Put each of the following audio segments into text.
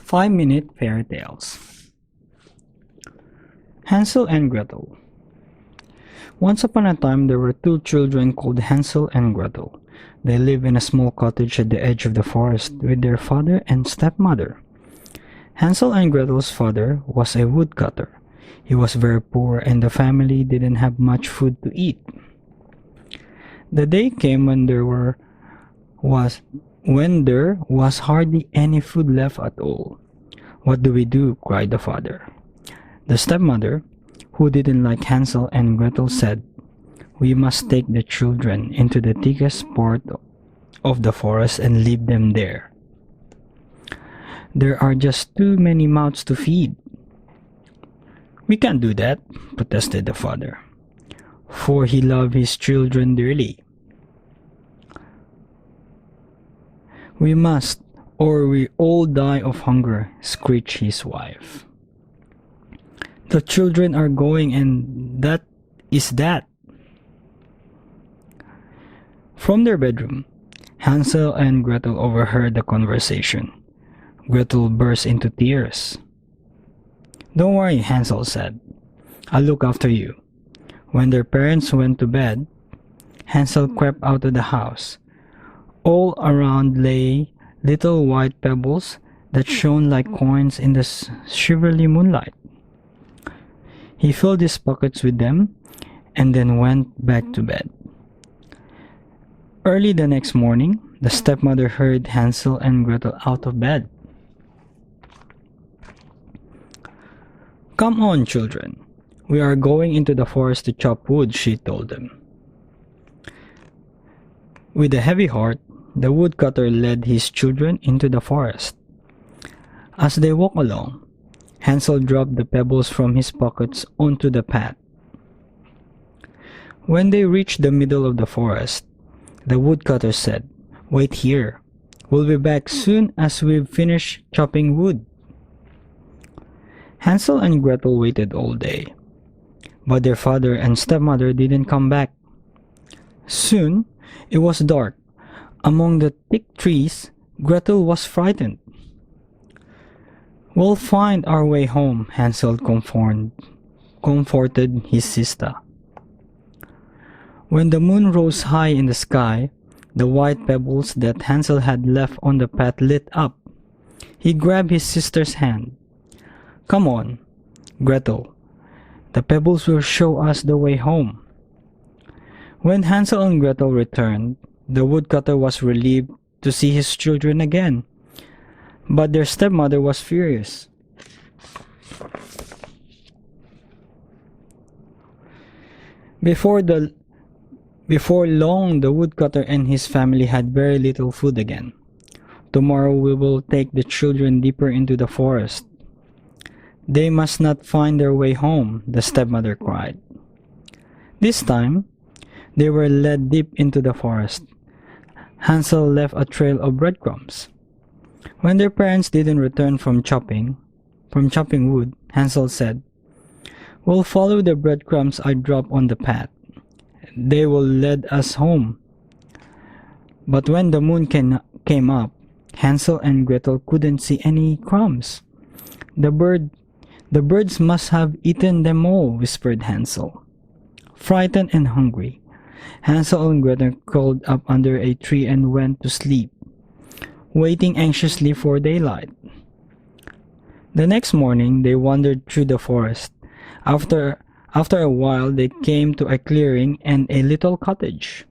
5-minute fairy tales. Hansel and Gretel. Once upon a time, there were two children called Hansel and Gretel. They lived in a small cottage at the edge of the forest with their father and stepmother. Hansel and Gretel's father was a woodcutter. He was very poor and the family didn't have much food to eat. The day came when there was hardly any food left at all. "What do we do?" cried the father. The stepmother, who didn't like Hansel and Gretel, said, "We must take the children into the thickest part of the forest and leave them there. There are just too many mouths to feed." "We can't do that," protested the father, for he loved his children dearly. "We must, or we all die of hunger," screeched his wife. "The children are going, and that is that." From their bedroom, Hansel and Gretel overheard the conversation. Gretel burst into tears. "Don't worry," Hansel said. "I'll look after you." When their parents went to bed, Hansel crept out of the house. All around lay little white pebbles that shone like coins in the shivery moonlight. He filled his pockets with them and then went back to bed. Early the next morning, the stepmother hurried Hansel and Gretel out of bed. "Come on, children. We are going into the forest to chop wood," she told them. With a heavy heart, the woodcutter led his children into the forest. As they walked along, Hansel dropped the pebbles from his pockets onto the path. When they reached the middle of the forest, the woodcutter said, "Wait here. We'll be back soon as we've finished chopping wood." Hansel and Gretel waited all day, but their father and stepmother didn't come back. Soon, it was dark. Among the thick trees, Gretel was frightened. "We'll find our way home," Hansel comforted his sister. When the moon rose high in the sky, the white pebbles that Hansel had left on the path lit up. He grabbed his sister's hand. "Come on, Gretel. The pebbles will show us the way home." When Hansel and Gretel returned, the woodcutter was relieved to see his children again, but their stepmother was furious. Before long, the woodcutter and his family had very little food again. "Tomorrow we will take the children deeper into the forest. They must not find their way home," the stepmother cried. This time, they were led deep into the forest. Hansel left a trail of breadcrumbs. When their parents didn't return from chopping wood, Hansel said, "We'll follow the breadcrumbs I dropped on the path. They will lead us home." But when the moon came up, Hansel and Gretel couldn't see any crumbs. The birds must have eaten them all," whispered Hansel. Frightened and hungry, Hansel and Gretel crawled up under a tree and went to sleep, waiting anxiously for daylight. The next morning, they wandered through the forest. After a while, they came to a clearing and a little cottage.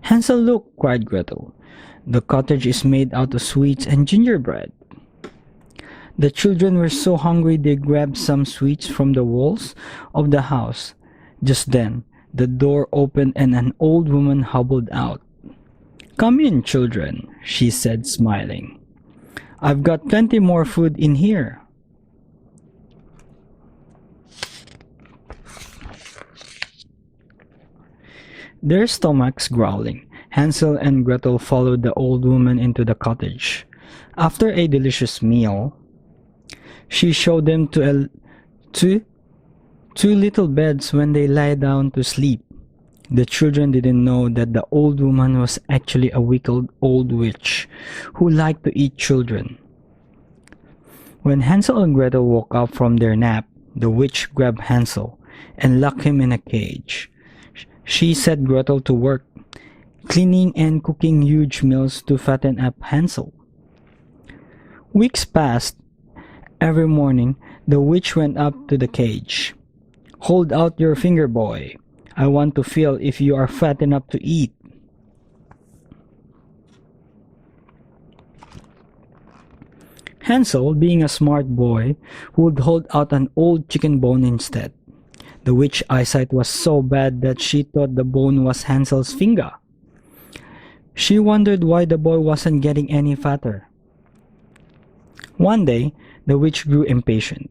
"Hansel, look!" cried Gretel. "The cottage is made out of sweets and gingerbread." The children were so hungry they grabbed some sweets from the walls of the house. Just then, the door opened and an old woman hobbled out. "Come in, children," she said, smiling. "I've got plenty more food in here." Their stomachs growling, Hansel and Gretel followed the old woman into the cottage. After a delicious meal, she showed them two little beds when they lay down to sleep. The children didn't know that the old woman was actually a wicked old witch who liked to eat children. When Hansel and Gretel woke up from their nap, the witch grabbed Hansel and locked him in a cage. She set Gretel to work, cleaning and cooking huge meals to fatten up Hansel. Weeks passed. Every morning, the witch went up to the cage. "Hold out your finger, boy. I want to feel if you are fat enough to eat." Hansel, being a smart boy, would hold out an old chicken bone instead. The witch's eyesight was so bad that she thought the bone was Hansel's finger. She wondered why the boy wasn't getting any fatter. One day, the witch grew impatient.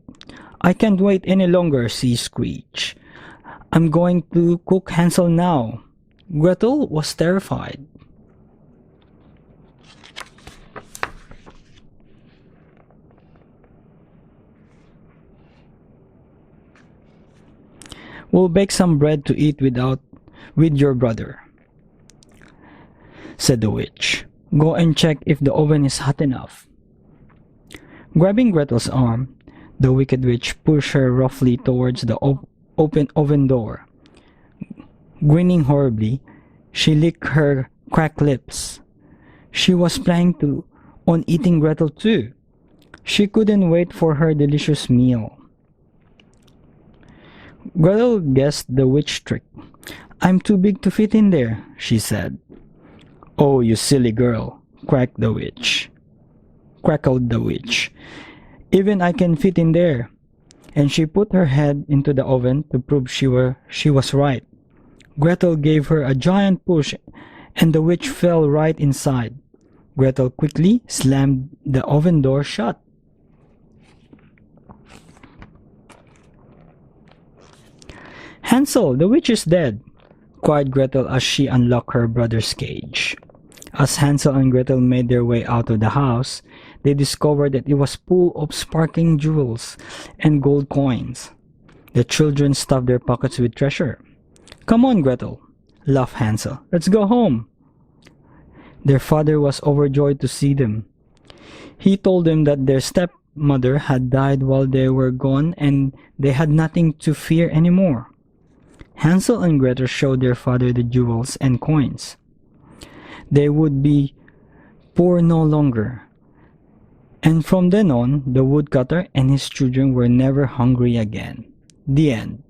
"I can't wait any longer," she screeched. "I'm going to cook Hansel now." Gretel was terrified. "We'll bake some bread to eat with your brother," said the witch. "Go and check if the oven is hot enough." Grabbing Gretel's arm, the wicked witch pushed her roughly towards the open oven door. Grinning horribly, she licked her cracked lips. She was planning on eating Gretel too. She couldn't wait for her delicious meal. Gretel guessed the witch trick. "I'm too big to fit in there," she said. "Oh, you silly girl," crackled the witch. "Even I can fit in there." And she put her head into the oven to prove she was right. Gretel gave her a giant push, and the witch fell right inside. Gretel quickly slammed the oven door shut. "Hansel, the witch is dead," cried Gretel as she unlocked her brother's cage. As Hansel and Gretel made their way out of the house, they discovered that it was full of sparkling jewels and gold coins. The children stuffed their pockets with treasure. "Come on, Gretel," laughed Hansel. "Let's go home." Their father was overjoyed to see them. He told them that their stepmother had died while they were gone and they had nothing to fear anymore. Hansel and Gretel showed their father the jewels and coins. They would be poor no longer. And from then on, the woodcutter and his children were never hungry again. The end.